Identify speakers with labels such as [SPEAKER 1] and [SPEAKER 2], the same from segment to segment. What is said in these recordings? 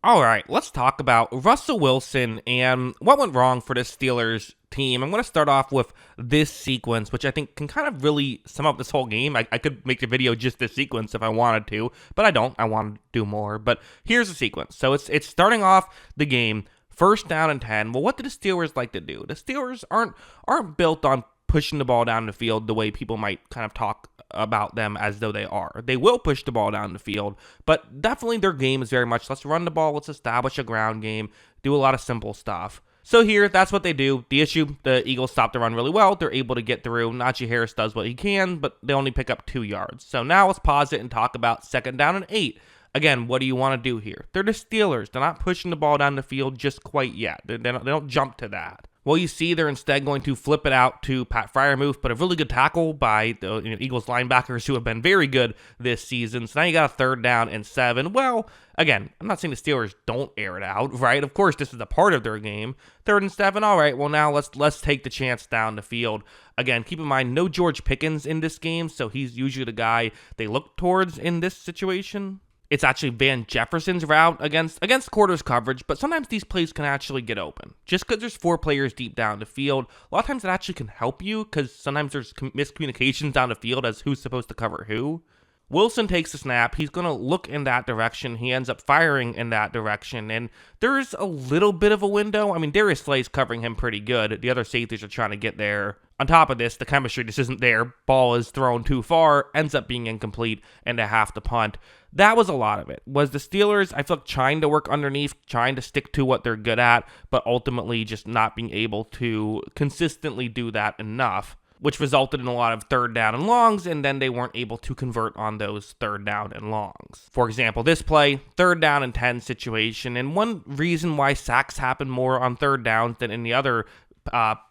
[SPEAKER 1] All right, let's talk about Russell Wilson and what went wrong for this Steelers team. I'm going to start off with this sequence, which I think can kind of really sum up this whole game. I could make a video just this sequence if I wanted to, but I don't. I want to do more. But here's the sequence. So it's starting off the game, first down and 10. Well, what do the Steelers like to do? The Steelers aren't built on pushing the ball down the field the way people might kind of talk about them as though they are. They will push the ball down the field, but definitely their game is very much let's run the ball, let's establish a ground game, do a lot of simple stuff. So here, that's what they do. The issue, the Eagles stop the run really well. They're able to get through. Najee Harris does what he can, but they only pick up 2 yards. So now let's pause it and talk about second down and 8. Again, what do you want to do here? They're the Steelers. They're not pushing the ball down the field just quite yet. They don't jump to that. Well, you see they're instead going to flip it out to Pat Freiermuth, but a really good tackle by the Eagles linebackers who have been very good this season. So now you got a third down and 7. Well, again, I'm not saying the Steelers don't air it out, right? Of course, this is a part of their game. Third and 7, all right, well, now let's take the chance down the field. Again, keep in mind, no George Pickens in this game, so he's usually the guy they look towards in this situation. It's actually Van Jefferson's route against quarters coverage, but sometimes these plays can actually get open. Just because there's 4 players deep down the field, a lot of times it actually can help you because sometimes there's miscommunications down the field as who's supposed to cover who. Wilson takes the snap. He's going to look in that direction. He ends up firing in that direction, and there's a little bit of a window. I mean, Darius Slay's covering him pretty good. The other safeties are trying to get there. On top of this, the chemistry just isn't there. Ball is thrown too far, ends up being incomplete, and they have to punt. That was a lot of it. Was the Steelers, I feel like, trying to work underneath, trying to stick to what they're good at, but ultimately just not being able to consistently do that enough, which resulted in a lot of third down and longs, and then they weren't able to convert on those third down and longs. For example, this play, third down and 10 situation, and one reason why sacks happen more on third downs than any other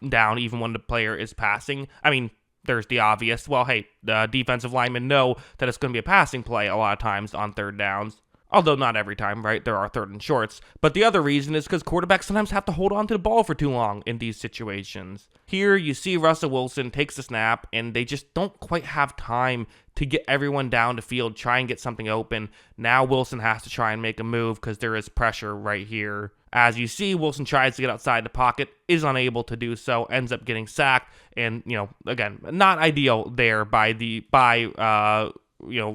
[SPEAKER 1] down, even when the player is passing. I mean, there's the obvious, well, hey, the defensive linemen know that it's going to be a passing play a lot of times on third downs. Although not every time, right? There are third and shorts. But the other reason is because quarterbacks sometimes have to hold on to the ball for too long in these situations. Here, you see Russell Wilson takes a snap, and they just don't quite have time to get everyone down the field, try and get something open. Now Wilson has to try and make a move because there is pressure right here. As you see, Wilson tries to get outside the pocket, is unable to do so, ends up getting sacked, and, again, not ideal there by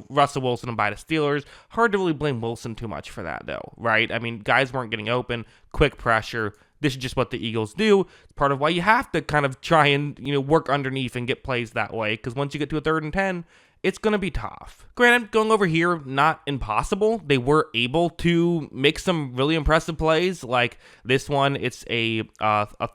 [SPEAKER 1] Russell Wilson and by the Steelers. Hard to really blame Wilson too much for that, though, right? I mean, guys weren't getting open, quick pressure. This is just what the Eagles do. It's part of why you have to kind of try and, work underneath and get plays that way, because once you get to a third and 10, it's going to be tough. Granted, going over here, not impossible. They were able to make some really impressive plays. Like this one, it's a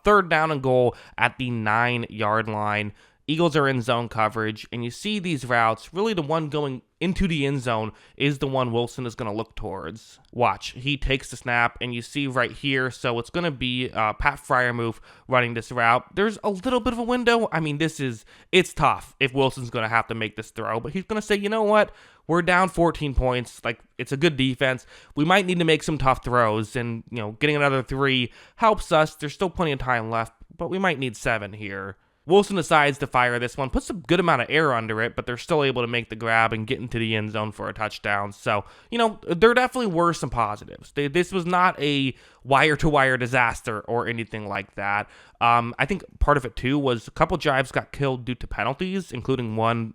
[SPEAKER 1] third down and goal at the 9-yard line. Eagles are in zone coverage, and you see these routes, really the one going into the end zone is the one Wilson is going to look towards. Watch, he takes the snap, and you see right here, so it's going to be Pat Freiermuth running this route. There's a little bit of a window. I mean, it's tough if Wilson's going to have to make this throw, but he's going to say, you know what? We're down 14 points. Like, it's a good defense. We might need to make some tough throws, and, getting another 3 helps us. There's still plenty of time left, but we might need 7 here. Wilson decides to fire this one, puts a good amount of air under it, but they're still able to make the grab and get into the end zone for a touchdown. So, there definitely were some positives. This was not a wire-to-wire disaster or anything like that. I think part of it, too, was a couple drives got killed due to penalties, including one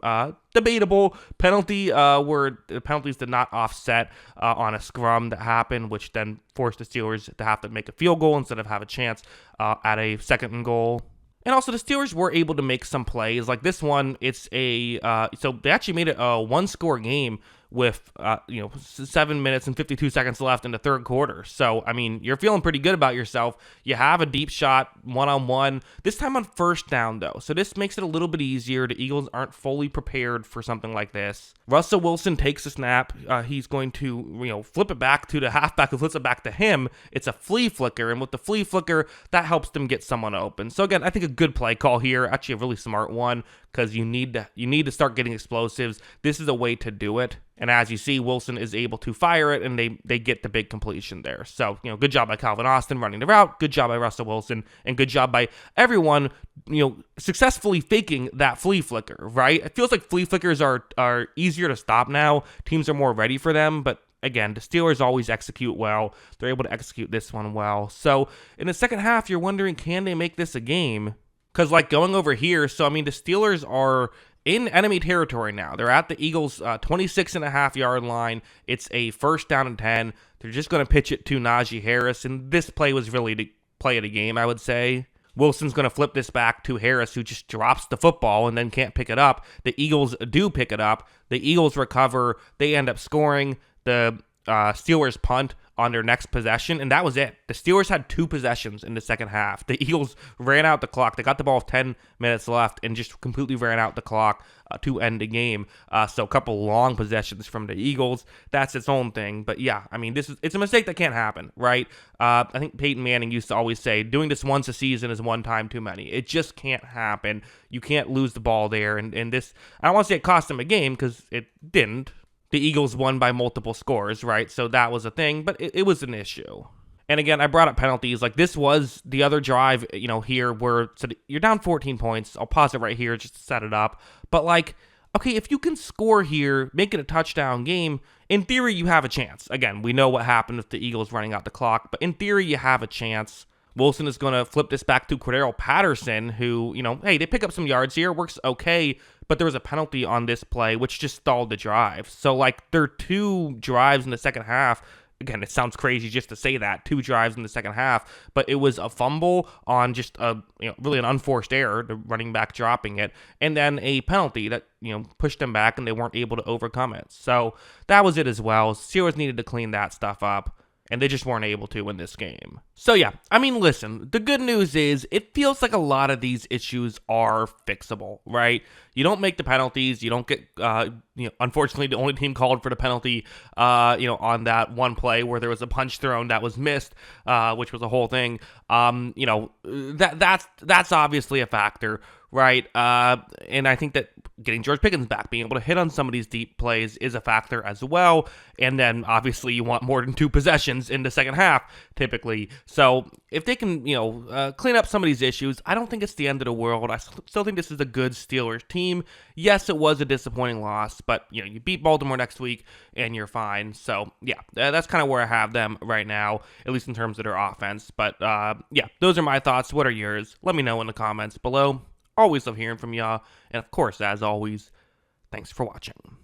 [SPEAKER 1] debatable penalty where the penalties did not offset on a scrum that happened, which then forced the Steelers to have to make a field goal instead of have a chance at a second and goal. And also, the Steelers were able to make some plays. Like this one, it's so they actually made it a one-score game with 7 minutes and 52 seconds left in the third quarter. So, I mean, you're feeling pretty good about yourself. You have a deep shot, one-on-one, this time on first down, though. So this makes it a little bit easier. The Eagles aren't fully prepared for something like this. Russell Wilson takes a snap. He's going to, flip it back to the halfback who flips it back to him. It's a flea flicker, and with the flea flicker, that helps them get someone open. So again, I think a good play call here, actually a really smart one, because you need to start getting explosives. This is a way to do it. And as you see, Wilson is able to fire it, and they get the big completion there. So, good job by Calvin Austin running the route. Good job by Russell Wilson. And good job by everyone, successfully faking that flea flicker, right? It feels like flea flickers are easier to stop now. Teams are more ready for them. But again, the Steelers always execute well. They're able to execute this one well. So in the second half, you're wondering, can they make this a game? Because, like, going over here, so, I mean, the Steelers are in enemy territory now. They're at the Eagles' 26.5-yard line. It's a 1st down and 10. They're just going to pitch it to Najee Harris, and this play was really the play of the game, I would say. Wilson's going to flip this back to Harris, who just drops the football and then can't pick it up. The Eagles do pick it up. The Eagles recover. They end up scoring. The Steelers punt on their next possession, and that was it. The Steelers had 2 possessions in the second half. The Eagles ran out the clock. They got the ball with 10 minutes left and just completely ran out the clock to end the game. So a couple long possessions from the Eagles. That's its own thing. But yeah, I mean, it's a mistake that can't happen, right? I think Peyton Manning used to always say, doing this once a season is one time too many. It just can't happen. You can't lose the ball there. And this, I don't want to say it cost them a game, because it didn't. The Eagles won by multiple scores, right? So that was a thing, but it was an issue. And again, I brought up penalties. Like, this was the other drive, here where so you're down 14 points. I'll pause it right here just to set it up. But, like, okay, if you can score here, make it a touchdown game, in theory, you have a chance. Again, we know what happened with the Eagles running out the clock, but in theory, you have a chance. Wilson is going to flip this back to Cordero Patterson, who, hey, they pick up some yards here, works okay, but there was a penalty on this play, which just stalled the drive. So, like, there are 2 drives in the second half. Again, it sounds crazy just to say that, 2 drives in the second half, but it was a fumble on just really an unforced error, the running back dropping it, and then a penalty that, pushed them back and they weren't able to overcome it. So that was it as well. Steelers needed to clean that stuff up, and they just weren't able to in this game. So yeah, I mean, listen, the good news is it feels like a lot of these issues are fixable, right? You don't make the penalties, you don't get, unfortunately, the only team called for the penalty, on that one play where there was a punch thrown that was missed, which was a whole thing. That's obviously a factor, right? And I think that getting George Pickens back, being able to hit on some of these deep plays is a factor as well. And then obviously you want more than 2 possessions in the second half, typically. So if they can, clean up some of these issues, I don't think it's the end of the world. I still think this is a good Steelers team. Yes, it was a disappointing loss, but you beat Baltimore next week and you're fine. So yeah, that's kind of where I have them right now, at least in terms of their offense. But yeah, those are my thoughts. What are yours? Let me know in the comments below. Always love hearing from y'all. And of course, as always, thanks for watching.